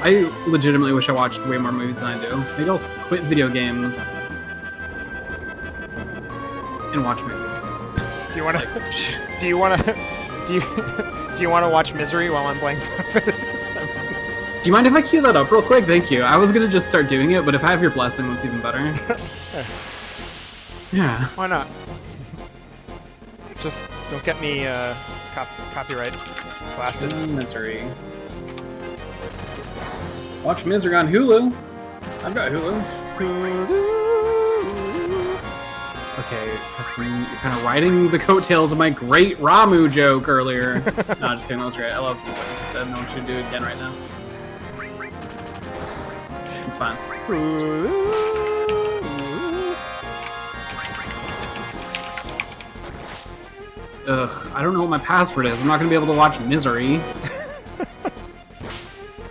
I legitimately wish I watched way more movies than I do. Maybe I'll quit video games and watch movies. Do you want to? Like, Do you want to? Do you? Do you want to watch Misery while I'm playing Final Fantasy VII? do you mind if I cue that up real quick? Thank you. I was gonna just start doing it, but if I have your blessing, that's even better. Yeah. Why not? Just don't get me copyright blasted. Misery. Watch Misery on Hulu. I've got Hulu. Okay, Preston, you're kind of riding the coattails of my great Ramu joke earlier. No, just kidding. That was great. I love what you just said. No one should do it again right now. It's fine. Ugh, I don't know what my password is. I'm not gonna be able to watch Misery.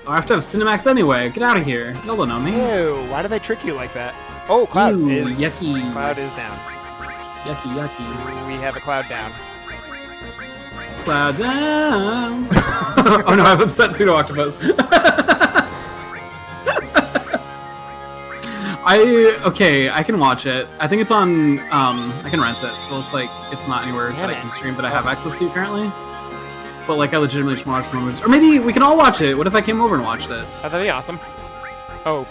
I have to have Cinemax anyway. Get out of here. Y'all don't know me. Ew, why do they trick you like that? Oh, Cloud Ew, is yucky. Cloud is down. Yucky, yucky. We have a Cloud down. Cloud down. Oh no, I've upset Pseudo Octopus. Okay, I can watch it. I think it's on. I can rent it. Well, it's like it's not anywhere that I can stream, but I have access to currently. But like, I legitimately just want to watch more movies. Or maybe we can all watch it. What if I came over and watched it? Oh, that'd be awesome. Oh.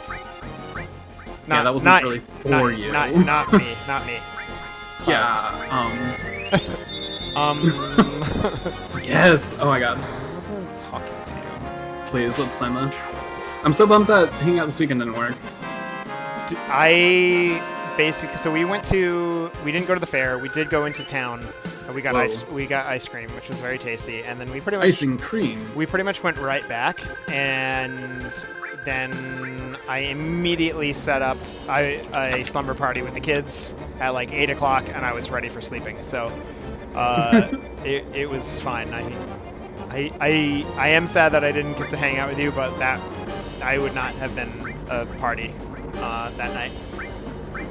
Yeah, that wasn't really for you. Not me. Not me. Yeah. Yes. Oh my god. I wasn't talking to you. Please, let's plan this. I'm so bummed that hanging out this weekend didn't work. So we didn't go to the fair. We did go into town. And we got ice cream, which was very tasty. And then we pretty much ice and cream. We pretty much went right back, and then I immediately set up a slumber party with the kids at like 8 o'clock, and I was ready for sleeping. So it was fine. I am sad that I didn't get to hang out with you, but that I would not have been a party that night.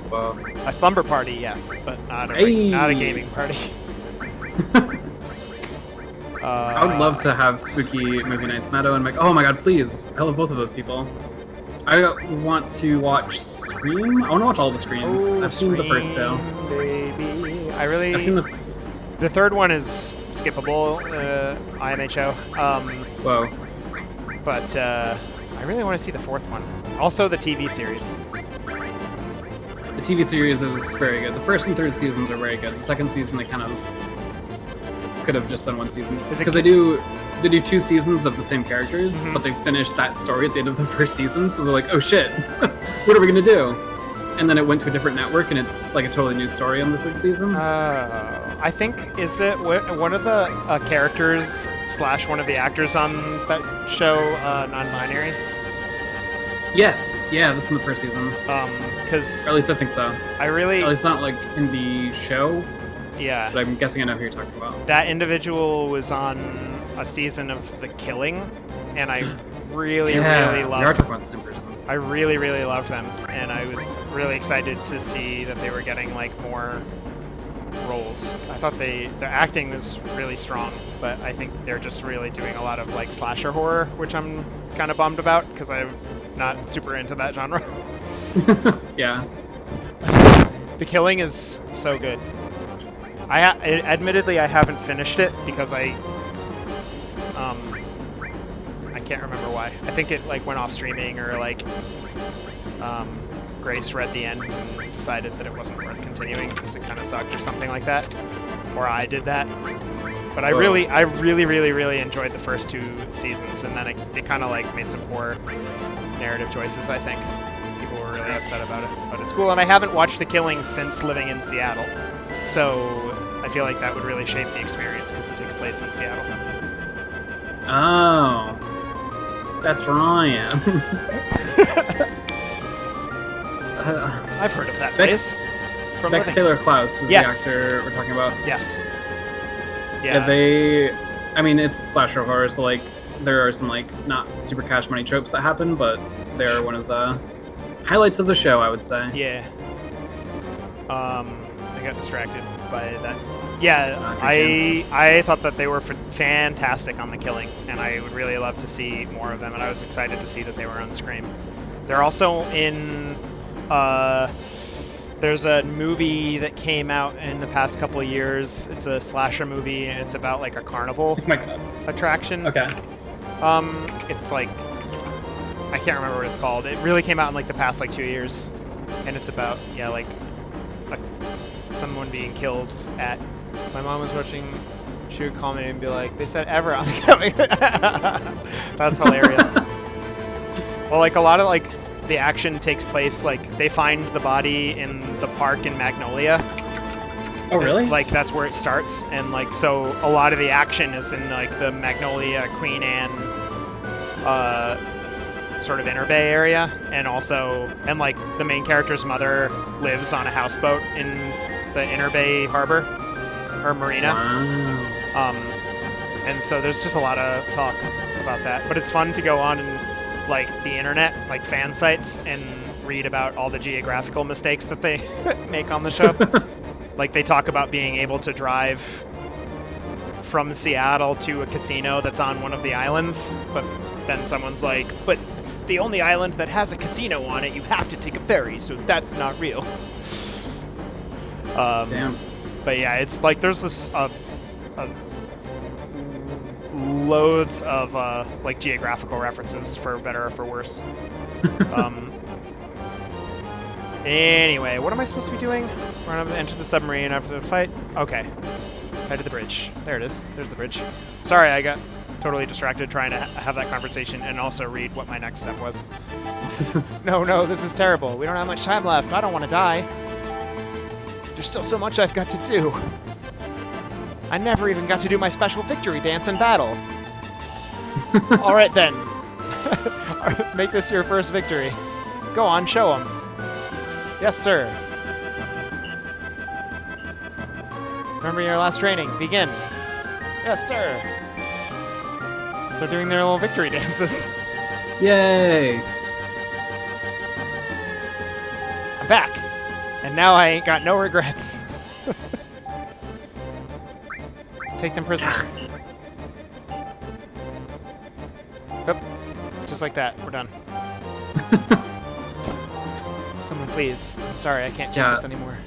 Wow. A slumber party, yes, but not a gaming party. I would love to have spooky movie nights, Meadow, and oh my god, please! I love both of those people. I want to watch Scream. I want to watch all the Screams. I've seen the first two. Baby. I've seen the third one is skippable, IMHO. Whoa. But I really want to see the fourth one. Also, the TV series. The TV series is very good. The first and third seasons are very good. The second season, they kind of could have just done one season. Because they do 2 seasons of the same characters, but they finished that story at the end of the first season, so they're like, oh shit, what are we going to do? And then it went to a different network, and it's like a totally new story on the third season. I think, is it one of the characters / one of the actors on that show non-binary? Yes, yeah, that's in the first season. Because or at least I think so. At least not like in the show. Yeah. But I'm guessing I know who you're talking about. That individual was on a season of The Killing, and I really loved. You are talking about the same person. I really loved them, and I was really excited to see that they were getting like more roles. I thought their acting was really strong, but I think they're just really doing a lot of like slasher horror, which I'm kind of bummed about because I'm not super into that genre. Yeah. The Killing is so good. Admittedly, I haven't finished it because I can't remember why. I think it like went off streaming, or like Grace read the end and decided that it wasn't worth continuing because it kind of sucked or something like that, or I did that. But I really enjoyed the first 2 seasons, and then it kind of like made some poor narrative choices. I think people were really upset about it, but it's cool. And I haven't watched The Killing since living in Seattle, so I feel like that would really shape the experience because it takes place in Seattle. Oh, that's where I am. I've heard of that place. Bex Taylor Klaus is the actor we're talking about. Yes. Yeah. I mean, it's slasher horror, so like there are some like not super cash money tropes that happen, but they're one of the highlights of the show, I would say. Yeah. I got distracted by that Yeah, if you chance. I thought that they were fantastic on the Killing, and I would really love to see more of them, and I was excited to see that they were on Scream. They're also in... there's a movie that came out in the past couple of years. It's a slasher movie, and it's about like a carnival Oh my god. attraction. Okay. It's like... I can't remember what it's called. It really came out in like the past like 2 years, and it's about, yeah, like someone being killed at... My mom was watching, she would call me and be like, they said ever on the Killing. That's hilarious. Well, like a lot of like the action takes place, like they find the body in the park in Magnolia. Oh, really? And, like that's where it starts, and like so a lot of the action is in like the Magnolia, Queen Anne, sort of Inner Bay area, and also like the main character's mother lives on a houseboat in the Inner Bay harbor or marina. Wow. And so there's just a lot of talk about that, but it's fun to go on and like the internet, like fan sites, and read about all the geographical mistakes that they make on the show. Like they talk about being able to drive from Seattle to a casino that's on one of the islands, but then someone's like, but the only island that has a casino on it, you have to take a ferry, so that's not real. Damn. But yeah, it's like there's this loads of like geographical references, for better or for worse. Anyway, what am I supposed to be doing? We're gonna enter the submarine after the fight. Okay, head to the bridge. There it is. There's the bridge. Sorry, I got totally distracted trying to have that conversation and also read what my next step was. No, this is terrible. We don't have much time left. I don't want to die. There's still so much I've got to do. I never even got to do my special victory dance in battle. All right, then. Make this your first victory. Go on, show them. Yes, sir. Remember your last training. Begin. Yes, sir. They're doing their little victory dances. Yay! I'm back. And now I ain't got no regrets. Take them prisoner. Yep. Just like that. We're done. Someone please. I'm sorry, I can't take this anymore.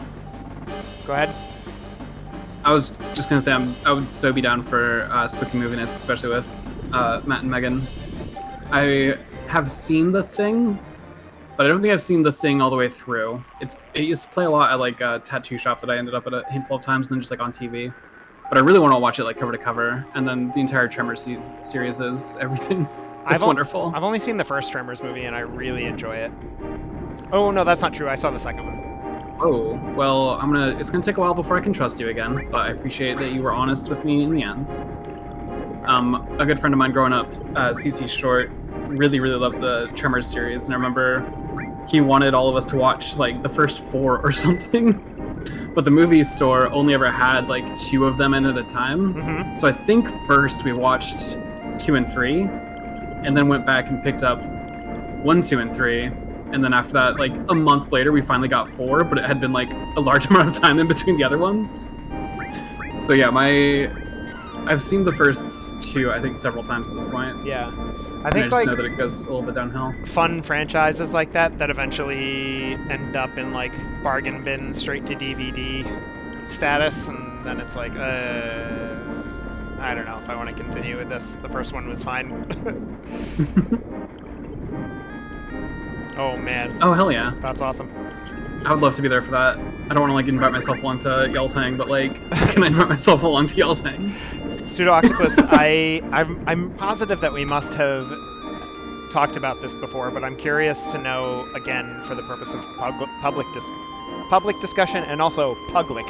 Go ahead. I was just gonna say I would so be down for spooky movie nights, especially with Matt and Megan. I have seen The Thing, but I don't think I've seen The Thing all the way through. It used to play a lot at like a tattoo shop that I ended up at a handful of times, and then just like on TV. But I really want to watch it like cover to cover, and then the entire Tremors series is everything. It's wonderful. I've only seen the first Tremors movie, and I really enjoy it. Oh no, that's not true. I saw the second one. Oh well, it's gonna take a while before I can trust you again, but I appreciate that you were honest with me in the end. A good friend of mine growing up, CC Short, really loved the Tremors series, and I remember he wanted all of us to watch like the first 4 or something. But the movie store only ever had like 2 of them in at a time. Mm-hmm. So I think first we watched 2 and 3, and then went back and picked up 1, 2, and 3. And then after that, like a month later, we finally got 4, but it had been like a large amount of time in between the other ones. So yeah, I've seen the first 2, I think, several times at this point. Yeah. I I think just like know that it goes a little bit downhill. fun franchises like that eventually end up in like bargain bin straight to DVD status, and then it's like I don't know if I want to continue with this. The first one was fine. Oh man. Oh hell yeah. That's awesome. I would love to be there for that. I don't want to like invite myself along to Yell's Hang, but like, can I invite myself along to Yell's Hang? Pseudo Octopus, I'm positive that we must have talked about this before, but I'm curious to know again for the purpose of public discussion and also public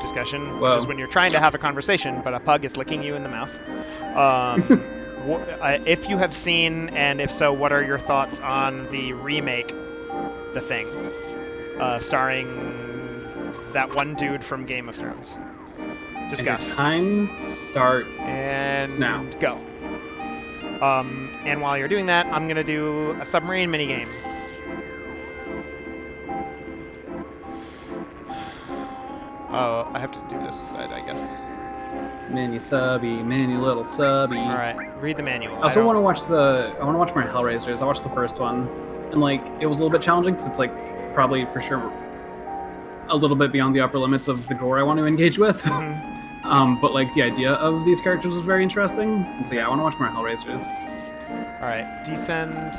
discussion, which is when you're trying to have a conversation, but a pug is licking you in the mouth. If you have seen, and if so, what are your thoughts on the remake, The Thing, starring that one dude from Game of Thrones? Discuss. Time starts and now. Go. And while you're doing that, I'm gonna do a submarine minigame. Oh, I have to do this side, I guess. Mini subby, mini little subby. All right, read the manual. I also want to watch more Hellraisers. I watched the first one, and like it was a little bit challenging because it's like probably for sure a little bit beyond the upper limits of the gore I want to engage with. But like the idea of these characters was very interesting. And so yeah, I want to watch more Hellraisers. All right, descend.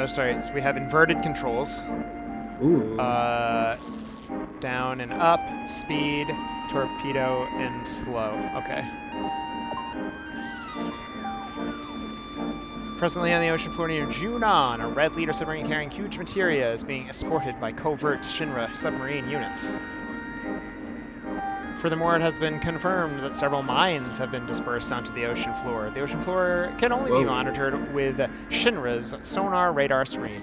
Sorry, so we have inverted controls. Ooh. Down and up, speed, torpedo, and slow. Okay. Presently on the ocean floor near Junon, a red leader submarine carrying huge materia is being escorted by covert Shinra submarine units. Furthermore, it has been confirmed that several mines have been dispersed onto the ocean floor. The ocean floor can only be monitored with Shinra's sonar radar screen.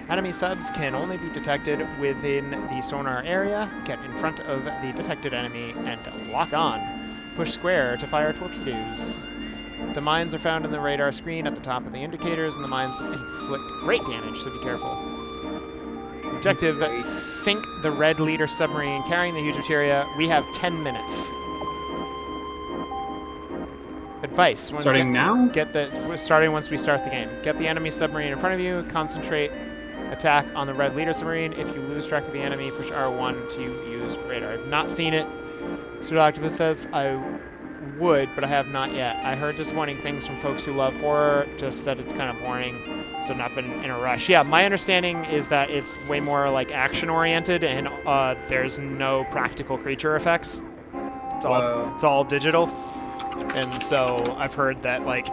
Enemy subs can only be detected within the sonar area. Get in front of the detected enemy and lock on. Push square to fire torpedoes. The mines are found in the radar screen at the top of the indicators, and the mines inflict great damage, so be careful. Objective, sink the red leader submarine carrying the huge materia. We have 10 minutes. Advice. Starting now? Starting once we start the game. Get the enemy submarine in front of you, concentrate attack on the red leader submarine. If you lose track of the enemy, push R1 to use radar. I've not seen it. Pseudo Octopus says I would, but I have not yet. I heard disappointing things from folks who love horror, just said it's kind of boring, so not been in a rush. Yeah, my understanding is that it's way more like action-oriented, and there's no practical creature effects. It's all digital. And so I've heard that, like,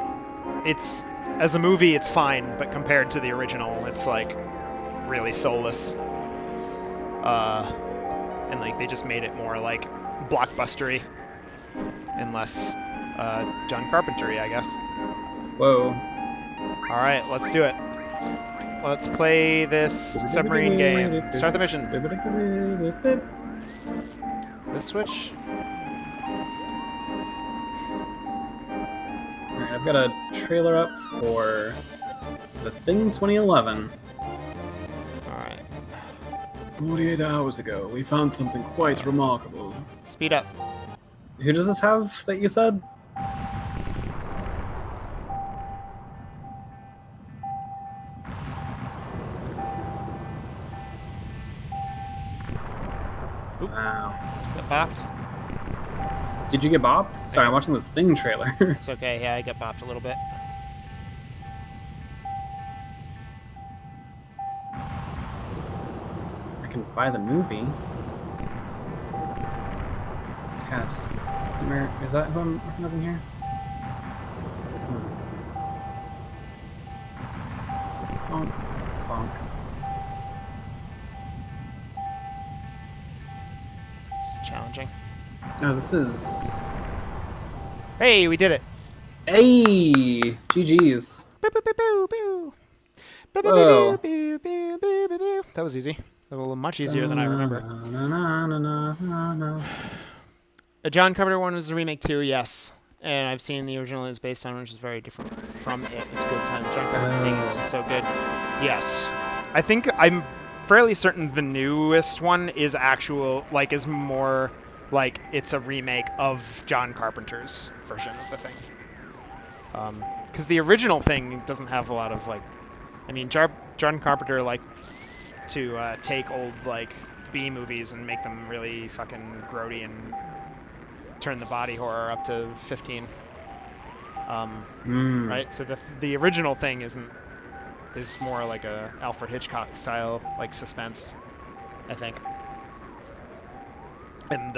it's, as a movie, it's fine, but compared to the original, it's, like, really soulless. And, like, they just made it more, like, blockbustery and less John Carpenter-y, I guess. Whoa. All right, let's do it. Let's play this submarine game. Start the mission. This switch. Alright, I've got a trailer up for The Thing 2011. Alright. 48 hours ago, we found something quite remarkable. Speed up. Who does this have that you said? Oop. Wow. Just got bopped. Did you get bopped? Sorry, I'm watching this Thing trailer. It's okay, yeah, I got bopped a little bit. I can buy the movie. Cast. Is that who I'm recognizing here? Bonk. Bonk. It's challenging. Oh, this is... Hey, we did it. Hey! GG's. Whoa. That was easy. A little much easier than I remember. The John Carpenter one was a remake too, yes. And I've seen the original is based on, which is very different from it. It's a good time. John Carpenter thing is just so good. Yes. I think I'm fairly certain the newest one is is more like it's a remake of John Carpenter's version of the thing. Because the original thing doesn't have a lot of, like... I mean, John Carpenter liked to take old, like, B movies and make them really fucking grody and turn the body horror up to 15. Right? So the original thing is more like a Alfred Hitchcock style, like, suspense, I think. And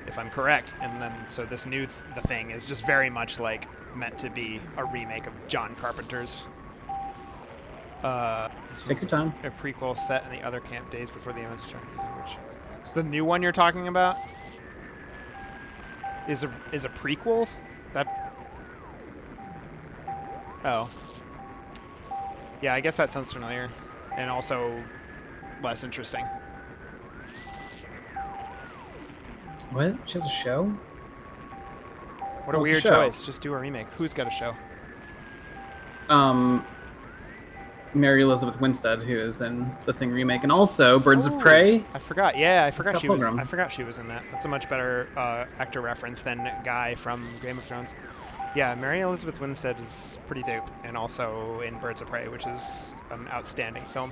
if I'm correct, and then so this new the thing is just very much like meant to be a remake of John Carpenter's. Take your time. A prequel set in the other camp days before the events of John. So the new one you're talking about is a prequel? That. Oh. Yeah, I guess that sounds familiar, and also less interesting. What? She has a show? What a weird choice. Just do a remake. Who's got a show? Mary Elizabeth Winstead, who is in the Thing remake, and also Birds of Prey. I forgot. Yeah, I forgot Scott she was. Pilgrim. I forgot she was in that. That's a much better actor reference than Guy from Game of Thrones. Yeah, Mary Elizabeth Winstead is pretty dope, and also in Birds of Prey, which is an outstanding film.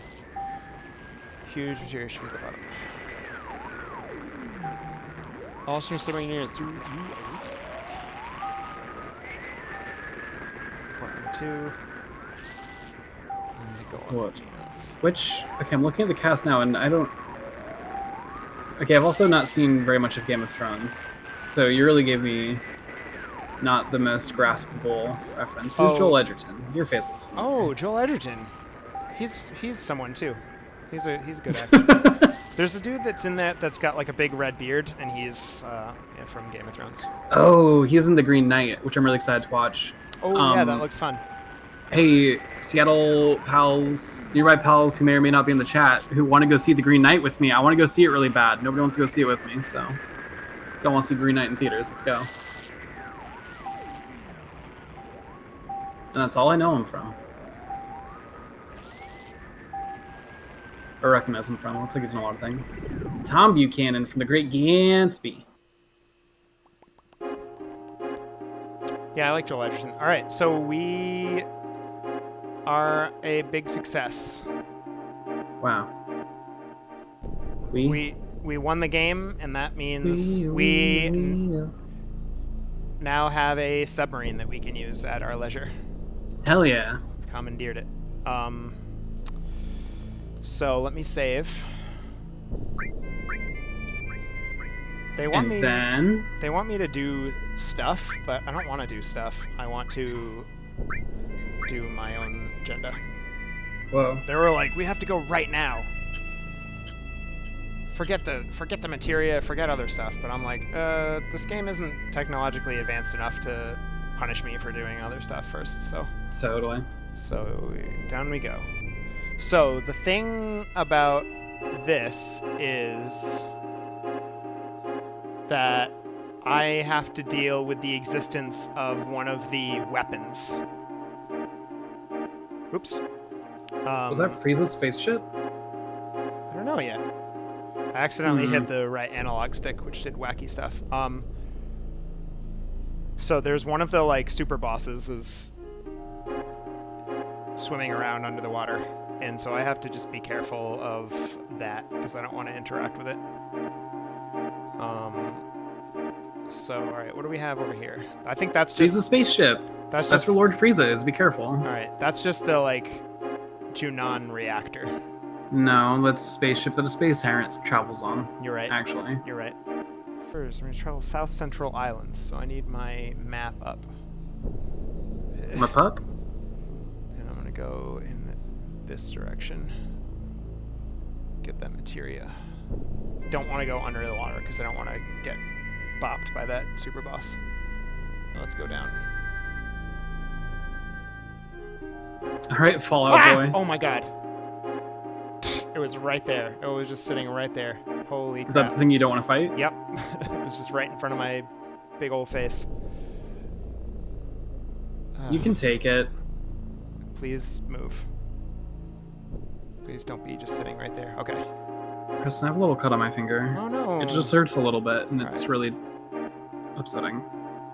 Huge Materia should be at the bottom. All stream submariners through you. 1, 2. What? Which? Okay, I'm looking at the cast now, and I don't. Okay, I've also not seen very much of Game of Thrones, so you really gave me not the most graspable reference. Who's Joel Edgerton? Your faceless. Oh, Joel Edgerton. He's someone too. He's a good actor. There's a dude that's in that that's got like a big red beard, and he's from Game of Thrones. Oh, he's in The Green Knight, which I'm really excited to watch. Oh yeah, that looks fun. Hey, Seattle pals, nearby pals who may or may not be in the chat, who want to go see The Green Knight with me. I want to go see it really bad. Nobody wants to go see it with me, so if y'all want to see Green Knight in theaters, let's go. And that's all I know him from. Or recognize him from. Looks like he's in a lot of things. Tom Buchanan from The Great Gatsby. Yeah, I like Joel Edgerton. All right, so we are a big success. Wow. We won the game, and that means we now have a submarine that we can use at our leisure. Hell yeah. Commandeered it. So let me save. They want me to do stuff, but I don't want to do stuff. I want to do my own agenda. Whoa. They were like, we have to go right now. Forget the materia, forget other stuff. But I'm like, this game isn't technologically advanced enough to punish me for doing other stuff first. So Totally. So down we go. So the thing about this is that I have to deal with the existence of one of the weapons. Oops. Was that Frieza's spaceship? I don't know yet. I accidentally hit the right analog stick, which did wacky stuff. So there's one of the like super bosses is swimming around under the water, and so I have to just be careful of that because I don't want to interact with it. So, all right, what do we have over here? I think that's just Frieza's spaceship. That's where Lord Frieza is. Be careful. All right, that's just the like Junon reactor. No, that's a spaceship that a space tyrant travels on. You're right. Actually. You're right. First, I'm going to travel South Central Islands, so I need my map up. Map up? And I'm going to go in this direction. Get that materia. Don't want to go under the water because I don't want to get bopped by that super boss. Let's go down. All right, Fallout Boy. Oh my god. It was right there. It was just sitting right there. Holy crap. Is that the thing you don't want to fight? Yep. It was just right in front of my big old face. You can take it. Please move. Please don't be just sitting right there. Okay. Chris, I have a little cut on my finger. Oh no. It just hurts a little bit, and it's really upsetting.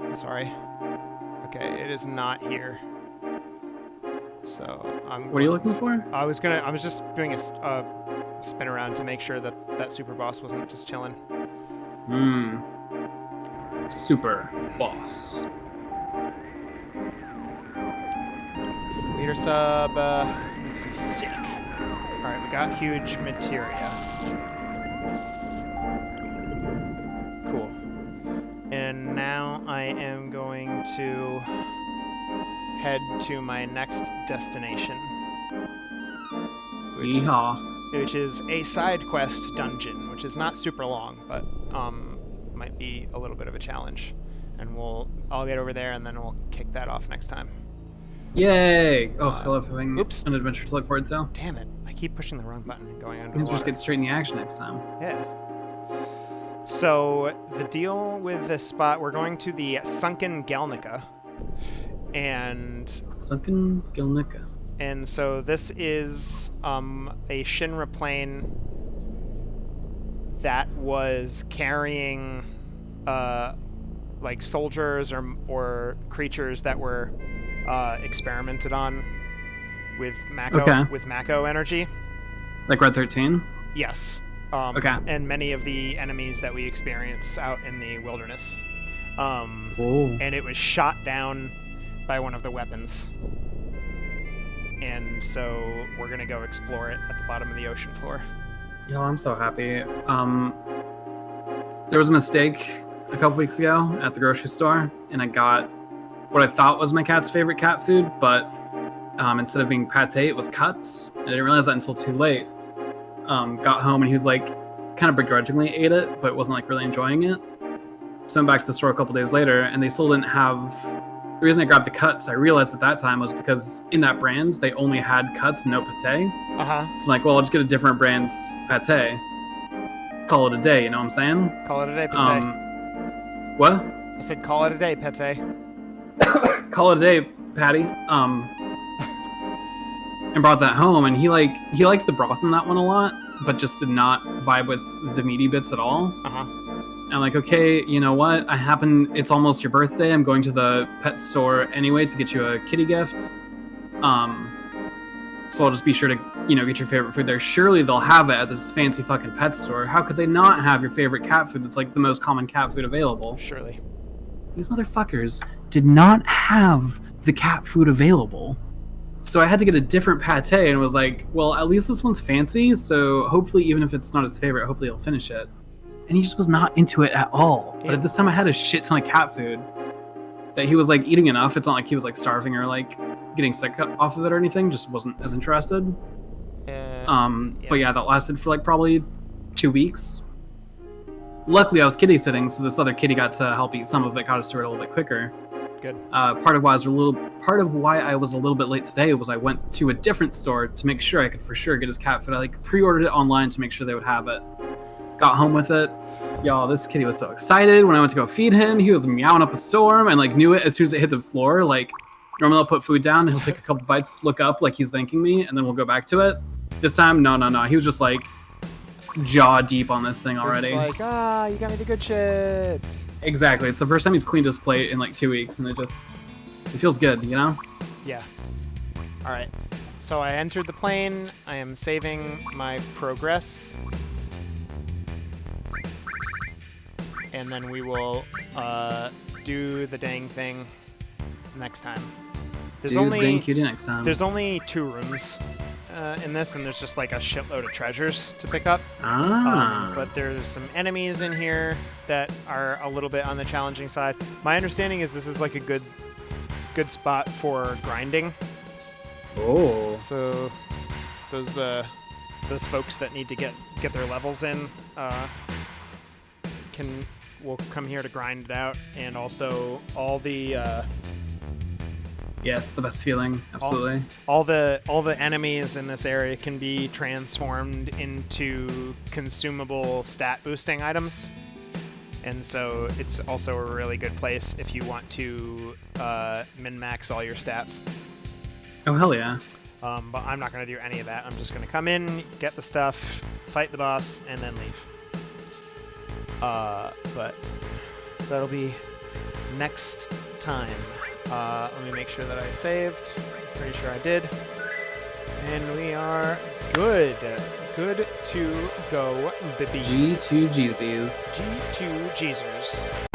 I'm sorry. Okay, it is not here. So I'm. What are you looking for? I was just doing a spin around to make sure that that super boss wasn't just chilling. Super boss. This leader sub makes me sick. All right, we got Huge Materia. Cool. And now I am going to head to my next destination, which is a side quest dungeon, which is not super long, but might be a little bit of a challenge. And I'll get over there, and then we'll kick that off next time. Yay! Oh, I love having an adventure to look forward to. Damn it! I keep pushing the wrong button and going under the Means water. we'll just get straight in the action next time. Yeah. So the deal with this spot, we're going to the Sunken Gelnika, and Sunken Gelnika. And so this is a Shinra plane that was carrying like soldiers or creatures that were experimented on with Mako energy. Like Red 13? Yes. And many of the enemies that we experience out in the wilderness. And it was shot down by one of the weapons. And so we're going to go explore it at the bottom of the ocean floor. Yo, I'm so happy. There was a mistake a couple weeks ago at the grocery store, and I got what I thought was my cat's favorite cat food, but instead of being pate, it was cuts. I didn't realize that until too late. Got home, and he was like, kind of begrudgingly ate it, but wasn't like really enjoying it. So I went back to the store a couple days later, and they still didn't have... The reason I grabbed the cuts, I realized at that time, was because in that brand, they only had cuts and no pate. So I'm like, well, I'll just get a different brand's pate. Call it a day, you know what I'm saying? Call it a day, pate. What? I said call it a day, pate. Call it a day, Patty. And brought that home, and he liked the broth in that one a lot, but just did not vibe with the meaty bits at all. And I'm like, okay, you know what? It's almost your birthday. I'm going to the pet store anyway to get you a kitty gift. So I'll just be sure to, get your favorite food there. Surely they'll have it at this fancy fucking pet store. How could they not have your favorite cat food that's like the most common cat food available? Surely. These motherfuckers did not have the cat food available. So I had to get a different pate, and was like, well, at least this one's fancy, so hopefully, even if it's not his favorite, hopefully he'll finish it. And he just was not into it at all. Yeah. But at this time, I had a shit ton of cat food that he was like eating enough. It's not like he was like starving or like getting sick off of it or anything. Just wasn't as interested. But yeah, that lasted for like probably 2 weeks. Luckily, I was kitty sitting, so this other kitty got to help eat some of it, got us through it a little bit quicker. Good. Part of why I was a little bit late today was I went to a different store to make sure I could for sure get his cat food. I like pre-ordered it online to make sure they would have it. Got home with it. Y'all, this kitty was so excited. When I went to go feed him, he was meowing up a storm and like knew it as soon as it hit the floor. Like normally I'll put food down and he'll take a couple bites, look up like he's thanking me, and then we'll go back to it. This time, no. He was just like jaw deep on this thing already. It's like, you got me the good shit. Exactly. It's the first time he's cleaned his plate in like 2 weeks, and it feels good, you know? Yes. All right. So I entered the plane. I am saving my progress. And then we will do the dang thing next time. There's only 2 rooms in this, and there's just like a shitload of treasures to pick up. But there's some enemies in here that are a little bit on the challenging side. My understanding is this is like a good spot for grinding. Oh. So those folks that need to get their levels in will come here to grind it out, and also all the yes, the best feeling, absolutely. All the enemies in this area can be transformed into consumable stat boosting items, and so it's also a really good place if you want to min-max all your stats. Oh, hell yeah. But I'm not going to do any of that. I'm just going to come in, get the stuff, fight the boss, and then leave. But that'll be next time. Let me make sure that I saved. Pretty sure I did. And we are good. Good to go, baby. G2 Jeezys. G2 Jeezers.